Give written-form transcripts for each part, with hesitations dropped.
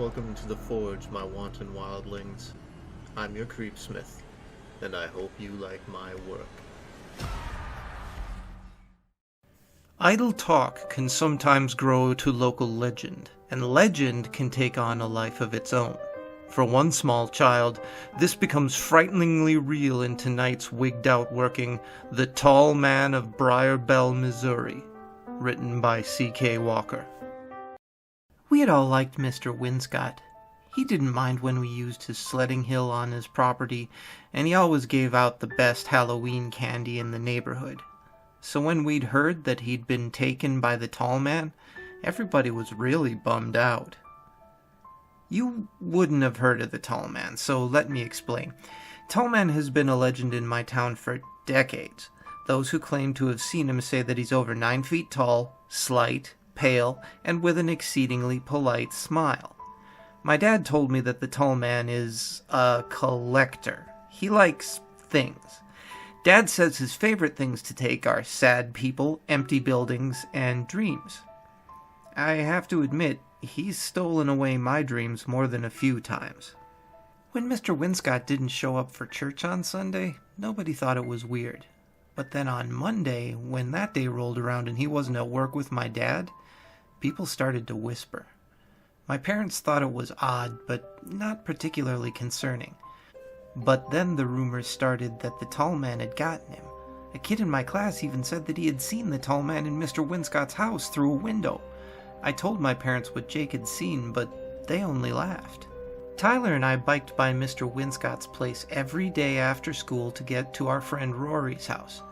Welcome to the Forge, my wanton wildlings. I'm your creepsmith, and I hope you like my work. Idle talk can sometimes grow to local legend, and legend can take on a life of its own. For one small child, this becomes frighteningly real in tonight's wigged-out working, The Tall Man of Briarbell, Missouri, written by C.K. Walker. We had all liked Mr. Winscott. He didn't mind when we used his sledding hill on his property, and he always gave out the best Halloween candy in the neighborhood. So when we'd heard that he'd been taken by the tall man, everybody was really bummed out. You wouldn't have heard of the tall man, so let me explain. Tall man has been a legend in my town for decades. Those who claim to have seen him say that he's over 9 feet tall, slight, pale, and with an exceedingly polite smile. My dad told me that the tall man is a collector. He likes things. Dad says his favorite things to take are sad people, empty buildings, and dreams. I have to admit, he's stolen away my dreams more than a few times. When Mr. Winscott didn't show up for church on Sunday, nobody thought it was weird. But then on Monday, when that day rolled around and he wasn't at work with my dad, people started to whisper. My parents thought it was odd, but not particularly concerning. But then the rumors started that the tall man had gotten him. A kid in my class even said that he had seen the tall man in Mr. Winscott's house through a window. I told my parents what Jake had seen, but they only laughed. Tyler and I biked by Mr. Winscott's place every day after school to get to our friend Rory's house.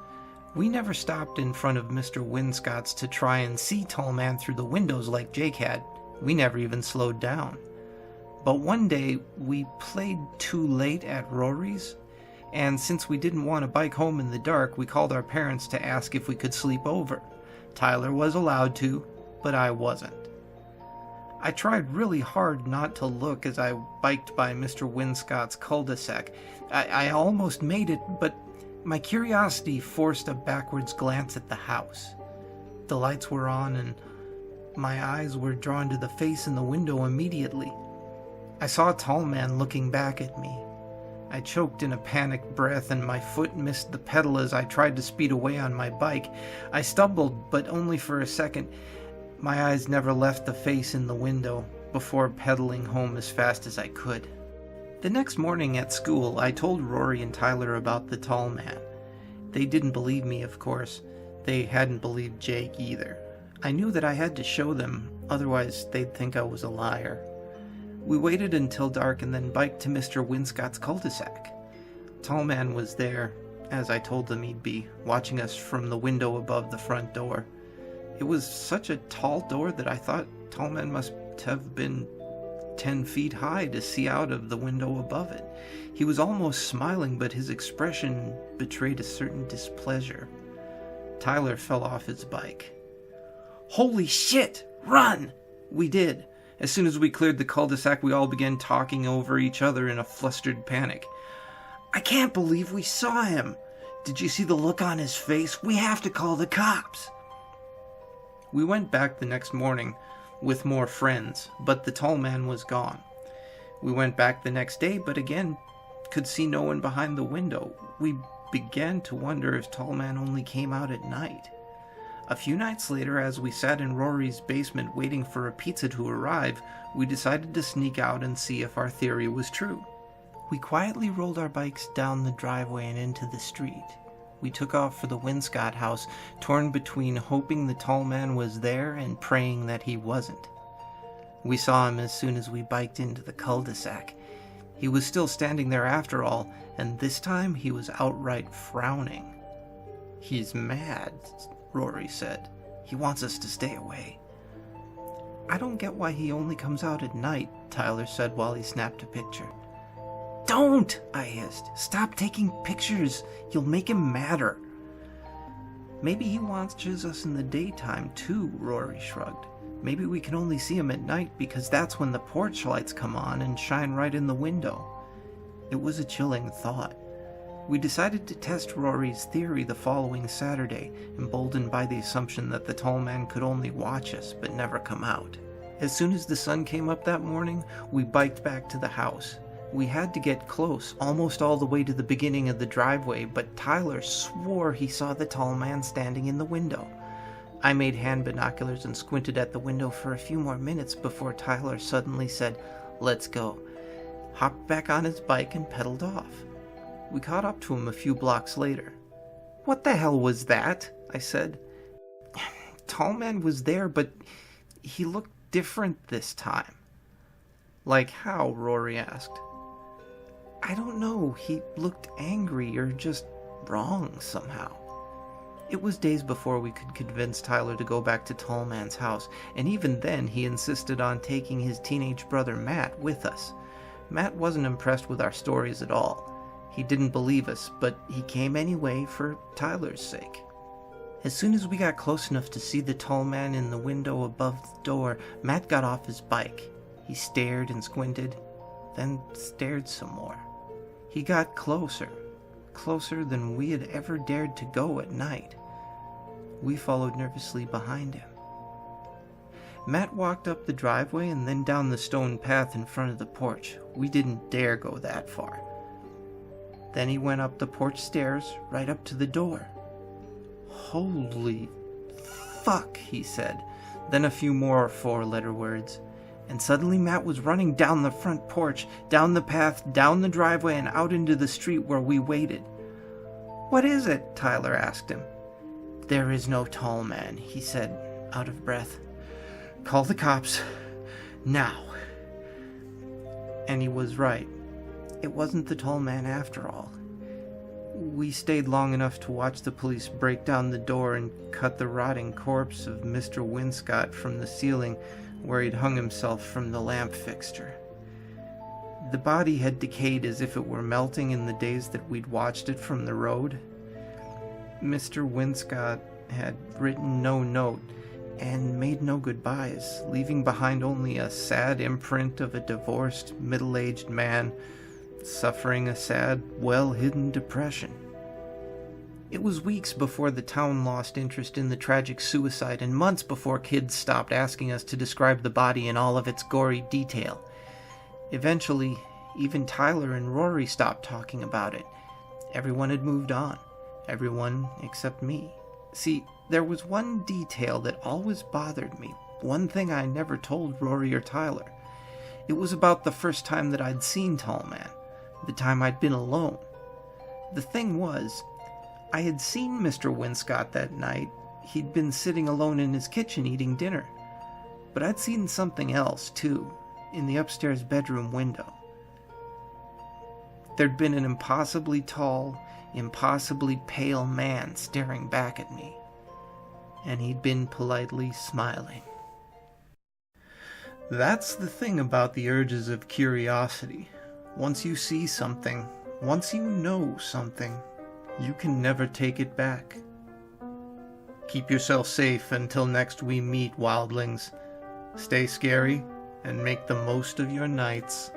We never stopped in front of Mr. Winscott's to try and see Tall Man through the windows like Jake had. We never even slowed down. But one day, we played too late at Rory's, and since we didn't want to bike home in the dark, we called our parents to ask if we could sleep over. Tyler was allowed to, but I wasn't. I tried really hard not to look as I biked by Mr. Winscott's cul-de-sac. I almost made it, but my curiosity forced a backwards glance at the house. The lights were on, and my eyes were drawn to the face in the window immediately. I saw a tall man looking back at me. I choked in a panicked breath, and my foot missed the pedal as I tried to speed away on my bike. I stumbled, but only for a second. My eyes never left the face in the window before pedaling home as fast as I could. The next morning at school, I told Rory and Tyler about the tall man. They didn't believe me, of course. They hadn't believed Jake either. I knew that I had to show them, otherwise they'd think I was a liar. We waited until dark and then biked to Mr. Winscott's cul-de-sac. Tall man was there, as I told them he'd be, watching us from the window above the front door. It was such a tall door that I thought Tall Man must have been 10 feet high to see out of the window above it. He was almost smiling, but his expression betrayed a certain displeasure. Tyler fell off his bike. "Holy shit! Run!" We did. As soon as we cleared the cul-de-sac, we all began talking over each other in a flustered panic. "I can't believe we saw him! Did you see the look on his face? We have to call the cops!" We went back the next morning with more friends, but the tall man was gone. We went back the next day, but again could see no one behind the window. We began to wonder if Tall Man only came out at night. A few nights later, as we sat in Rory's basement waiting for a pizza to arrive, we decided to sneak out and see if our theory was true. We quietly rolled our bikes down the driveway and into the street. We took off for the Winscott house, torn between hoping the tall man was there and praying that he wasn't. We saw him as soon as we biked into the cul-de-sac. He was still standing there after all, and this time he was outright frowning. "He's mad," Rory said. "He wants us to stay away." "I don't get why he only comes out at night," Tyler said while he snapped a picture. "Don't!" I hissed. "Stop taking pictures. You'll make him madder." "Maybe he watches us in the daytime, too," Rory shrugged. "Maybe we can only see him at night because that's when the porch lights come on and shine right in the window." It was a chilling thought. We decided to test Rory's theory the following Saturday, emboldened by the assumption that the tall man could only watch us but never come out. As soon as the sun came up that morning, we biked back to the house. We had to get close, almost all the way to the beginning of the driveway, but Tyler swore he saw the tall man standing in the window. I made hand binoculars and squinted at the window for a few more minutes before Tyler suddenly said, "Let's go," hopped back on his bike and pedaled off. We caught up to him a few blocks later. "What the hell was that?" I said. "Tall man was there, but he looked different this time." "Like how?" Rory asked. "I don't know. He looked angry or just wrong somehow." It was days before we could convince Tyler to go back to Tall Man's house, and even then he insisted on taking his teenage brother Matt with us. Matt wasn't impressed with our stories at all. He didn't believe us, but he came anyway for Tyler's sake. As soon as we got close enough to see the tall man in the window above the door, Matt got off his bike. He stared and squinted, then stared some more. He got closer than we had ever dared to go at night. We followed nervously behind him. Matt walked up the driveway and then down the stone path in front of the porch. We didn't dare go that far. Then he went up the porch stairs, right up to the door. "Holy fuck," he said, then a few more four-letter words. And suddenly Matt was running down the front porch, down the path, down the driveway, and out into the street where we waited. "What is it?" Tyler asked him. "There is no tall man," he said, out of breath. "Call the cops. Now." And he was right. It wasn't the tall man after all. We stayed long enough to watch the police break down the door and cut the rotting corpse of Mr. Winscott from the ceiling where he'd hung himself from the lamp fixture. The body had decayed as if it were melting in the days that we'd watched it from the road. Mr. Winscott had written no note and made no goodbyes, leaving behind only a sad imprint of a divorced, middle-aged man suffering a sad, well-hidden depression. It was weeks before the town lost interest in the tragic suicide, and months before kids stopped asking us to describe the body in all of its gory detail. Eventually, even Tyler and Rory stopped talking about it. Everyone had moved on. Everyone except me. See, there was one detail that always bothered me, one thing I never told Rory or Tyler. It was about the first time that I'd seen Tall Man, the time I'd been alone. The thing was, I had seen Mr. Winscott that night. He'd been sitting alone in his kitchen eating dinner. But I'd seen something else, too, in the upstairs bedroom window. There'd been an impossibly tall, impossibly pale man staring back at me. And he'd been politely smiling. That's the thing about the urges of curiosity. Once you see something, once you know something, you can never take it back. Keep yourself safe until next we meet, wildlings. Stay scary and make the most of your nights.